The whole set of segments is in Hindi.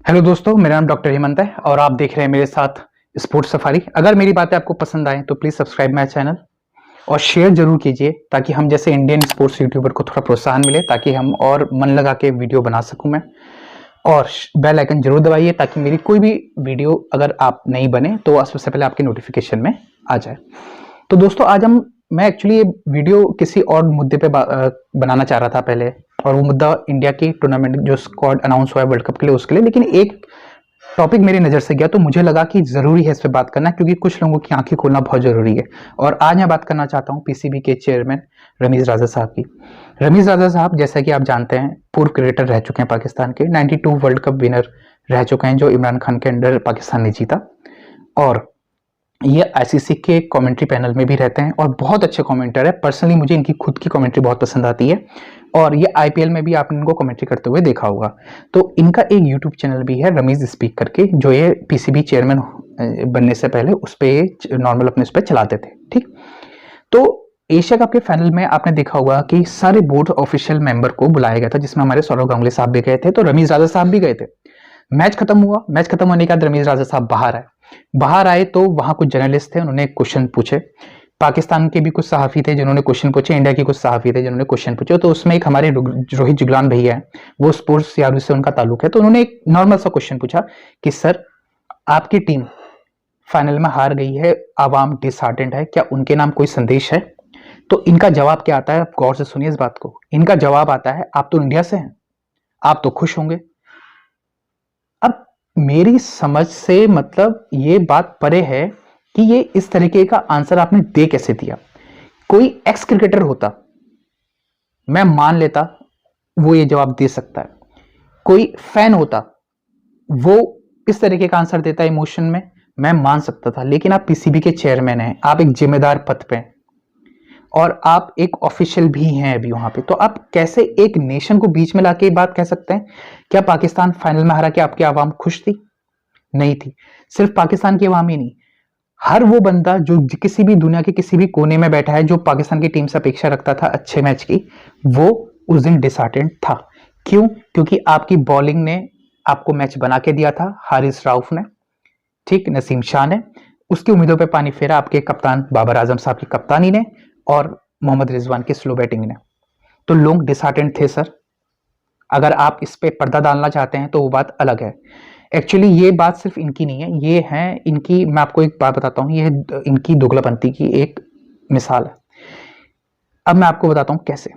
हेलो दोस्तों, मेरा नाम डॉक्टर हेमंत है और आप देख रहे हैं मेरे साथ स्पोर्ट्स सफारी। अगर मेरी बातें आपको पसंद आए तो प्लीज़ सब्सक्राइब माय चैनल और शेयर जरूर कीजिए ताकि हम जैसे इंडियन स्पोर्ट्स यूट्यूबर को थोड़ा प्रोत्साहन मिले, ताकि हम और मन लगा के वीडियो बना सकूं मैं। और बेल आइकन जरूर दबाइए ताकि मेरी कोई भी वीडियो अगर आप नहीं बने तो सबसे पहले आपके नोटिफिकेशन में आ जाए। तो दोस्तों आज मैं एक्चुअली ये वीडियो किसी और मुद्दे पे बनाना चाह रहा था पहले, और वो मुद्दा इंडिया की टूर्नामेंट जो स्क्वाड अनाउंस हुआ है वर्ल्ड कप के लिए उसके लिए। लेकिन एक टॉपिक मेरी नज़र से गया तो मुझे लगा कि ज़रूरी है इस पे बात करना, क्योंकि कुछ लोगों की आंखें खोलना बहुत ज़रूरी है। और आज मैं बात करना चाहता हूँ पीसीबी के चेयरमैन रमीज़ राजा साहब की। रमीज़ राजा साहब, जैसा कि आप जानते हैं, पूर्व क्रिकेटर रह चुके हैं पाकिस्तान के, 92 वर्ल्ड कप विनर रह चुके हैं जो इमरान खान के अंडर पाकिस्तान ने जीता। और ये आईसीसी के कमेंट्री पैनल में भी रहते हैं और बहुत अच्छे कमेंटर है। पर्सनली मुझे इनकी खुद की कमेंट्री बहुत पसंद आती है और ये आईपीएल में भी आपने इनको कमेंट्री करते हुए देखा होगा। तो इनका एक यूट्यूब चैनल भी है रमीज स्पीक करके, जो ये पीसीबी चेयरमैन बनने से पहले उस पर नॉर्मल अपने उस पर चलाते थे। ठीक, तो एशिया कप के फाइनल में आपने देखा होगा कि सारे बोर्ड ऑफिशियल मेंबर को बुलाया गया था, जिसमें हमारे सौरव गांगुली साहब भी गए थे, तो रमीज राजा साहब भी गए थे। मैच खत्म हुआ, मैच खत्म होने के बाद रमीज राजा साहब बाहर आए तो वहां कुछ जर्नलिस्ट थे, उन्होंने क्वेश्चन पूछे। पाकिस्तान के भी कुछ सहाफी थे जिन्होंने क्वेश्चन पूछे, इंडिया के कुछ सहाफी थे जिन्होंने क्वेश्चन पूछे। तो उसमें एक हमारे रोहित जुगलान भैया है, वो स्पोर्ट्स यारू से उनका ताल्लुक है, तो उन्होंने एक नॉर्मल सा क्वेश्चन पूछा कि सर, आपकी टीम फाइनल में हार गई है, आवाम डिसहार्टेंड है, क्या उनके नाम कोई संदेश है? तो इनका जवाब क्या आता है, आप गौर से सुनिए इस बात को। इनका जवाब आता है, आप तो इंडिया से हैं, आप तो खुश होंगे। अब मेरी समझ से मतलब ये बात परे है कि ये इस तरीके का आंसर आपने दे कैसे दिया। कोई एक्स क्रिकेटर होता, मैं मान लेता वो ये जवाब दे सकता है। कोई फैन होता, वो इस तरीके का आंसर देता इमोशन में, मैं मान सकता था। लेकिन आप पीसीबी के चेयरमैन हैं, आप एक जिम्मेदार पद पे हैं और आप एक ऑफिशियल भी हैं अभी वहां पे, तो आप कैसे एक नेशन को बीच में लाके बात कह सकते हैं? क्या पाकिस्तान फाइनल में हारा, क्या आपकी आवाम खुश थी? नहीं थी। सिर्फ पाकिस्तान की आवाम ही नहीं, हर वो बंदा जो किसी भी दुनिया के किसी भी कोने में बैठा है जो पाकिस्तान की टीम से अपेक्षा रखता था अच्छे मैच की, वो उस दिन डिसहार्टेंड था। क्यों? क्योंकि आपकी बॉलिंग ने आपको मैच बना के दिया था, हारिस राउफ ने, ठीक, नसीम शाह ने, उसकी उम्मीदों पे पानी फेरा आपके कप्तान बाबर आजम साहब की कप्तानी ने और मोहम्मद रिजवान की स्लो बैटिंग ने। तो लोग डिसहार्टेंड थे सर। अगर आप इस पे पर्दा डालना चाहते हैं तो वो बात अलग है। एक्चुअली ये बात सिर्फ इनकी नहीं है, ये है इनकी, मैं आपको एक बात बताता हूँ, ये इनकी दोगलापंती की एक मिसाल है। अब मैं आपको बताता हूँ कैसे।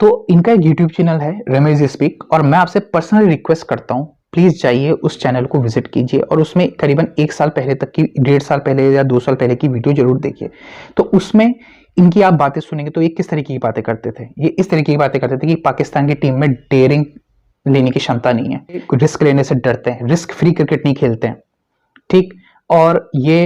तो इनका एक यूट्यूब चैनल है रमेश स्पीक, और मैं आपसे पर्सनली रिक्वेस्ट करता हूँ प्लीज जाइए उस चैनल को विजिट कीजिए और उसमें करीबन 1 साल पहले तक की, 1.5 साल पहले या 2 साल पहले की वीडियो जरूर देखिए। तो उसमें इनकी आप बातें सुनेंगे तो ये किस तरीके की बातें करते थे। ये इस तरीके की बातें करते थे कि पाकिस्तान की टीम में डेयरिंग लेने की क्षमता नहीं है, रिस्क लेने से डरते हैं, रिस्क फ्री क्रिकेट नहीं खेलते हैं, ठीक। और ये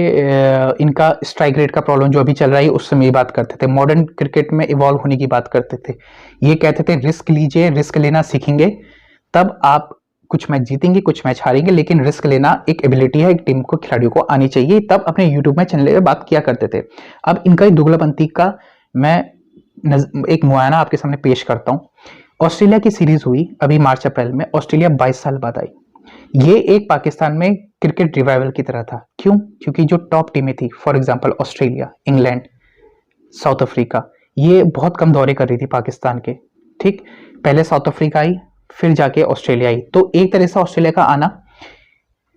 इनका स्ट्राइक रेट का प्रॉब्लम जो अभी चल रहा है उससे ये बात करते थे, मॉडर्न क्रिकेट में इवॉल्व होने की बात करते थे। ये कहते थे रिस्क लीजिए, रिस्क लेना सीखेंगे तब आप कुछ मैच जीतेंगे, कुछ मैच हारेंगे, लेकिन रिस्क लेना एक एबिलिटी है, एक टीम को, खिलाड़ियों को आनी चाहिए। तब अपने यूट्यूब में चैनल में बात किया करते थे। अब इनका ही दुगलापंती का मैं एक मुआयना आपके सामने पेश करता हूँ। ऑस्ट्रेलिया की सीरीज हुई अभी मार्च अप्रैल में, ऑस्ट्रेलिया 22 साल बाद आई। ये एक पाकिस्तान में क्रिकेट रिवाइवल की तरह था। क्यों? क्योंकि जो टॉप टीमें थी, for example Australia, England, south Africa, ये बहुत कम दौरे कर रही थी पाकिस्तान के, ठीक। पहले साउथ अफ्रीका आई, फिर जाके ऑस्ट्रेलिया आई। तो एक तरह से ऑस्ट्रेलिया का आना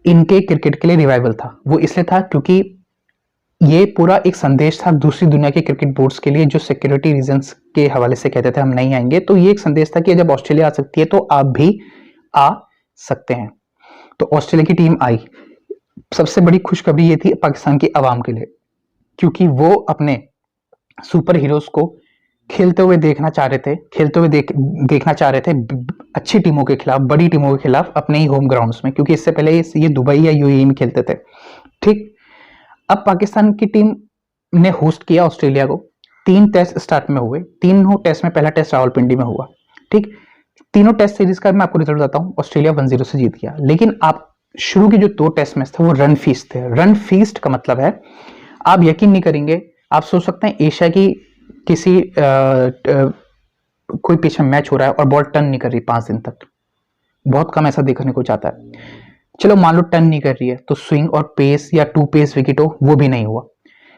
इनके क्रिकेट के लिए रिवाइवल था। वो इसलिए था क्योंकि ये पूरा एक संदेश था दूसरी दुनिया के क्रिकेट बोर्ड्स के लिए, जो सिक्योरिटी रीजंस के हवाले से कहते थे हम नहीं आएंगे। तो ये एक संदेश था कि जब ऑस्ट्रेलिया आ सकती है तो आप भी आ सकते हैं। तो ऑस्ट्रेलिया की टीम आई। सबसे बड़ी खुशखबरी ये थी पाकिस्तान की आवाम के लिए, क्योंकि वो अपने सुपर हीरोज को खेलते हुए देखना चाह रहे थे, देखना चाह रहे थे अच्छी टीमों के खिलाफ, बड़ी टीमों के खिलाफ अपने ही होम ग्राउंड्स में, क्योंकि इससे पहले ये दुबई या यूएई में खेलते थे, ठीक। अब पाकिस्तान की टीम ने होस्ट किया ऑस्ट्रेलिया को। 3 टेस्ट स्टार्ट में हुए, तीनों टेस्ट में, पहला टेस्ट रावलपिंडी में हुआ, ठीक। तीनों टेस्ट सीरीज का मैं आपको रिजल्ट बताता हूं। ऑस्ट्रेलिया 1-0 से जीत गया। लेकिन आप शुरू के जो 2 टेस्ट मैच थे वो रन फीस्ट थे। रन फीस्ट का मतलब है, आप यकीन नहीं करेंगे, आप सोच सकते हैं एशिया की किसी कोई पीछे मैच हो रहा है और बॉल टर्न नहीं कर रही 5 दिन तक, बहुत कम ऐसा देखने को जाता है। चलो मान लो टर्न नहीं कर रही है तो स्विंग और पेस या टू पेस विकेट हो वो भी नहीं हुआ।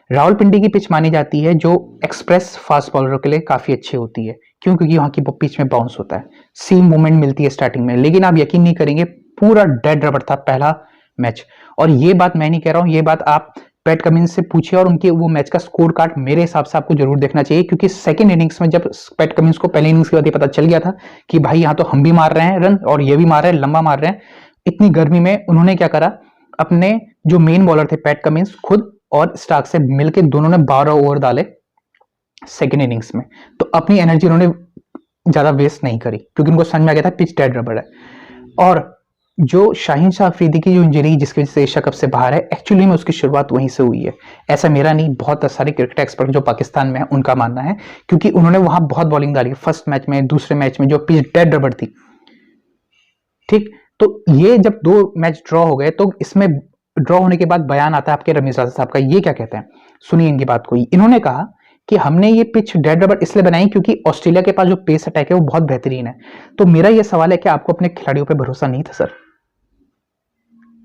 रावलपिंडी की पिच मानी जाती है जो एक्सप्रेस फास्ट बॉलरों के लिए काफी अच्छी होती है। क्यों? क्योंकि वहां की पिच में बाउंस होता है, सीम मूवमेंट मिलती है स्टार्टिंग में। लेकिन आप यकीन नहीं करेंगे, पूरा डेड रबर था पहला मैच। और ये बात मैं नहीं कह रहा हूं, ये बात आप पैट कमिंस से पूछिए और उनके वो मैच का स्कोर कार्ड मेरे हिसाब से आपको जरूर देखना चाहिए। क्योंकि सेकंड इनिंग्स में जब पैट कमिंस को पहले इनिंग्स के बाद ये पता चल गया था कि भाई यहाँ तो हम भी मार रहे हैं रन और ये भी मार रहे हैं, लंबा मार रहे हैं, इतनी गर्मी में उन्होंने क्या करा, अपने जो मेन बॉलर थे पैट कमिंस खुद और स्टार्क से मिलकर दोनों ने 12 ओवर डाले सेकेंड इनिंग्स में। तो अपनी एनर्जी उन्होंने ज्यादा वेस्ट नहीं करी क्योंकि उनको समझ में आ गया था पिच डेड रबर है। और जो शाहीन शाह अफरीदी की जो इंजरी जिसकी वजह से एशिया कप से बाहर है, एक्चुअली में उसकी शुरुआत वहीं से हुई है। ऐसा मेरा नहीं, बहुत सारे क्रिकेट एक्सपर्ट जो पाकिस्तान में है उनका मानना है, क्योंकि उन्होंने वहां बहुत बॉलिंग डाली फर्स्ट मैच में, दूसरे मैच में जो पिच डेड रबर थी। ठीक, तो ये जब 2 मैच ड्रॉ हो गए तो इसमें ड्रॉ होने के बाद बयान आता है आपके रमीज राजा साहब का। ये क्या कहते हैं, सुनिए इनकी बात को। इन्होंने कहा कि हमने ये पिच डेड रबर इसलिए बनाई क्योंकि ऑस्ट्रेलिया के पास जो पेस अटैक है वो बहुत बेहतरीन है। तो मेरा ये सवाल है कि आपको अपने खिलाड़ियों पे भरोसा नहीं था सर?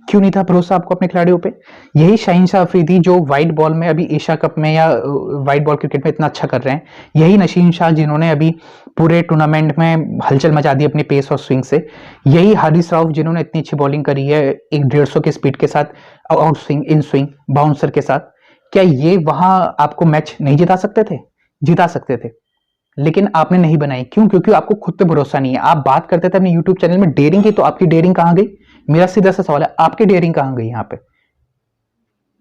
क्यों नहीं था भरोसा आपको अपने खिलाड़ियों पे? यही शाहीन शाह अफरीदी जो व्हाइट बॉल में अभी एशिया कप में या व्हाइट बॉल क्रिकेट में इतना अच्छा कर रहे हैं, यही नसीम शाह जिन्होंने अभी पूरे टूर्नामेंट में हलचल मचा दी अपनी पेस और स्विंग से, यही हारिस राउफ जिन्होंने इतनी अच्छी बॉलिंग करी है 150 के स्पीड के साथ, out swing, in swing, bouncer के साथ, क्या ये वहां आपको मैच नहीं जिता सकते थे? जिता सकते थे, लेकिन आपने नहीं बनाई। क्यों? क्योंकि आपको खुद पे भरोसा नहीं है। आप बात करते थे अपने यूट्यूब चैनल में डेयरिंग की, तो आपकी डेयरिंग कहां गई? मेरा सीधा सा सवाल है, आपकी डेयरिंग कहां गई यहां पे?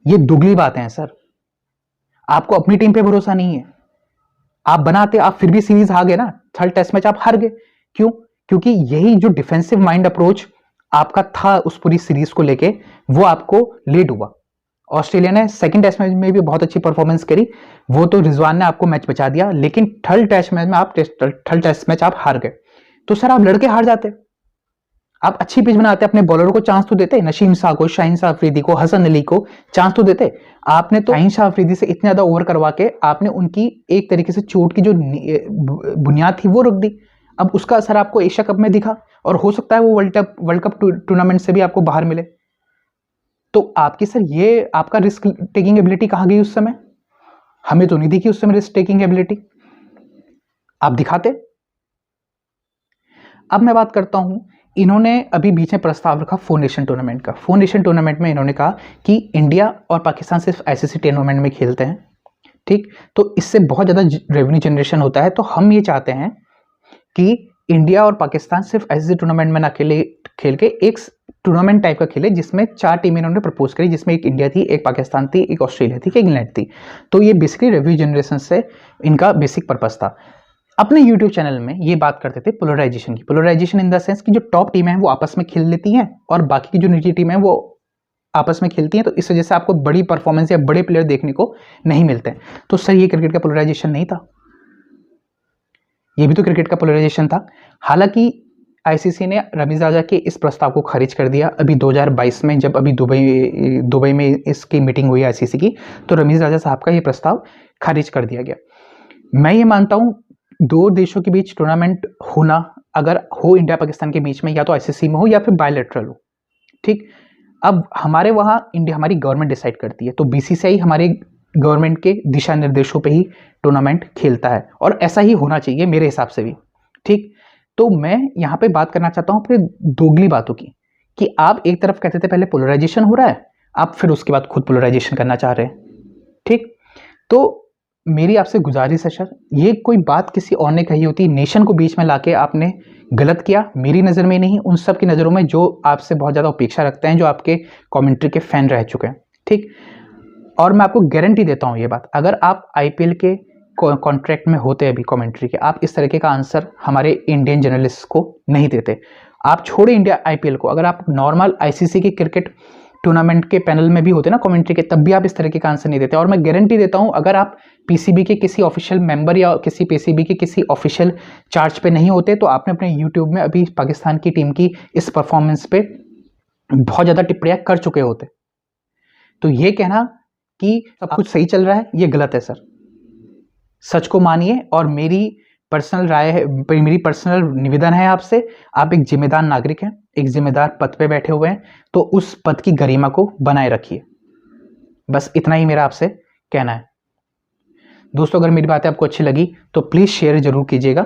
ये दुगली बातें हैं सर। आपको अपनी टीम पे भरोसा नहीं है। आप बनाते, आप फिर भी सीरीज हार गए ना, थर्ड टेस्ट मैच आप हार गए। क्यों? क्योंकि यही जो डिफेंसिव माइंड अप्रोच आपका था उस पूरी सीरीज को लेके, वो आपको लेट हुआ। ऑस्ट्रेलिया ने सेकंड टेस्ट मैच में भी बहुत अच्छी परफॉर्मेंस करी, वो तो रिजवान ने आपको मैच बचा दिया, लेकिन थर्ड टेस्ट मैच में आप हार गए। तो सर आप लड़के हार जाते, आप अच्छी पिच बनाते, अपने बॉलरों को चांस तो देते, नसीम शाह को, शाहीन शाह अफरीदी को, हसन अली को चांस तो देते। आपने तो शाहीन शाह अफरीदी से इतने ज्यादा ओवर करवा के आपने उनकी एक तरीके से चोट की जो बुनियाद थी वो रख दी। अब उसका असर आपको एशिया कप में दिखा और हो सकता है वो वर्ल्ड कप टूर्नामेंट से भी आपको बाहर मिले। तो आपकी सर ये आपका रिस्क टेकिंग एबिलिटी कहां गई उस समय? हमें तो नहीं दिखी उस समय रिस्क टेकिंग एबिलिटी, आप दिखाते। अब मैं बात करता हूं, इन्होंने अभी बीच में प्रस्ताव रखा 4 नेशन टूर्नामेंट का। 4 नेशन टूर्नामेंट में इन्होंने कहा कि इंडिया और पाकिस्तान सिर्फ आईसीसी टूर्नामेंट में खेलते हैं, ठीक, तो इससे बहुत ज़्यादा रेवेन्यू जनरेशन होता है। तो हम ये चाहते हैं कि इंडिया और पाकिस्तान सिर्फ आईसीसी टूर्नामेंट में ना खेल के एक टूर्नामेंट टाइप का खेले, जिसमें 4 टीमें इन्होंने प्रपोज करी, जिसमें एक इंडिया थी, एक पाकिस्तान थी, एक ऑस्ट्रेलिया थी, एक इंग्लैंड थी। तो ये बेसिकली रेवेन्यू जनरेशन से इनका बेसिक पर्पस था। अपने YouTube चैनल में ये बात करते थे पोलराइजेशन की। पोलराइजेशन इन द सेंस कि जो टॉप टीम है वो आपस में खेल लेती हैं और बाकी की जो निजी टीम है वो आपस में खेलती हैं, तो इस वजह से आपको बड़ी परफॉर्मेंस या बड़े प्लेयर देखने को नहीं मिलते हैं। तो सर ये क्रिकेट का पोलराइजेशन नहीं था? ये भी तो क्रिकेट का पोलराइजेशन था। हालांकि आईसीसी ने रमीज राजा के इस प्रस्ताव को खारिज कर दिया अभी 2022 में, जब अभी दुबई में इसकी मीटिंग हुई आईसीसी की, तो रमीज राजा साहब का ये प्रस्ताव खारिज कर दिया गया। मैं ये मानता हूं 2 देशों के बीच टूर्नामेंट होना, अगर हो इंडिया पाकिस्तान के बीच में, या तो आईसीसी में हो या फिर बायलैटरल हो, ठीक। अब हमारे वहाँ इंडिया, हमारी गवर्नमेंट डिसाइड करती है, तो बीसीसीआई हमारे गवर्नमेंट के दिशा निर्देशों पे ही टूर्नामेंट खेलता है और ऐसा ही होना चाहिए मेरे हिसाब से भी, ठीक। तो मैं यहाँ पे बात करना चाहता हूँ अपने दोगली बातों की, कि आप एक तरफ कहते थे पहले पोलराइजेशन हो रहा है, आप फिर उसके बाद खुद पोलराइजेशन करना चाह रहे हैं, ठीक। तो मेरी आपसे गुजारिश है सर, ये कोई बात किसी और ने कही होती, नेशन को बीच में लाके आपने गलत किया, मेरी नज़र में नहीं, उन सब की नज़रों में जो आपसे बहुत ज़्यादा अपेक्षा रखते हैं, जो आपके कमेंट्री के फैन रह चुके हैं, ठीक। और मैं आपको गारंटी देता हूँ ये बात, अगर आप आईपीएल के कॉन्ट्रैक्ट में होते अभी कमेंट्री के, आप इस तरीके का आंसर हमारे इंडियन जर्नलिस्ट को नहीं देते। आप छोड़े इंडिया आईपीएल को, अगर आप नॉर्मल आईसीसी के क्रिकेट टूर्नामेंट के पैनल में भी होते ना कमेंट्री के, तब भी आप इस तरीके का आंसर नहीं देते। और मैं गारंटी देता हूं, अगर आप पीसीबी के किसी ऑफिशियल मेंबर या किसी पीसीबी के किसी ऑफिशियल चार्ज पे नहीं होते, तो आपने अपने यूट्यूब में अभी पाकिस्तान की टीम की इस परफॉर्मेंस पे बहुत ज़्यादा टिप्पणियां कर चुके होते। तो ये कहना कि सब कुछ सही चल रहा है, ये गलत है सर। सच को मानिए और मेरी पर्सनल राय है, मेरी पर्सनल निवेदन है आपसे, आप एक जिम्मेदार नागरिक हैं, एक जिम्मेदार पद पे बैठे हुए हैं, तो उस पद की गरिमा को बनाए रखिए। बस इतना ही मेरा आपसे कहना है। दोस्तों, अगर मेरी बातें आपको अच्छी लगी तो प्लीज़ शेयर जरूर कीजिएगा।